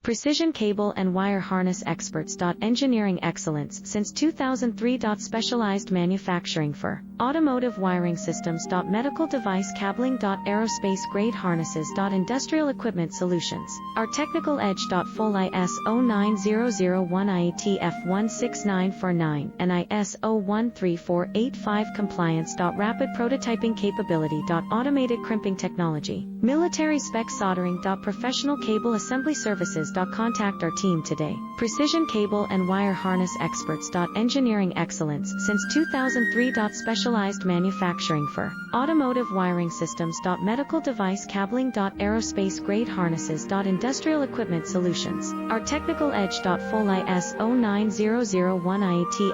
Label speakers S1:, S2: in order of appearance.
S1: Precision cable and wire harness experts. Engineering excellence since 2003. Specialized manufacturing for automotive wiring systems. Medical device cabling. Aerospace grade harnesses. Industrial equipment solutions. Our technical edge. Full ISO 9001 IATF 16949 and ISO 13485 compliance. Rapid prototyping capability. Automated crimping technology. Military spec soldering. Professional cable assembly services. Contact our team today. Precision cable and wire harness experts. Engineering excellence since 2003. Specialized manufacturing for automotive wiring systems. Medical device cabling. Aerospace grade harnesses. Industrial equipment solutions. Our technical edge. Full ISO 9001 IATF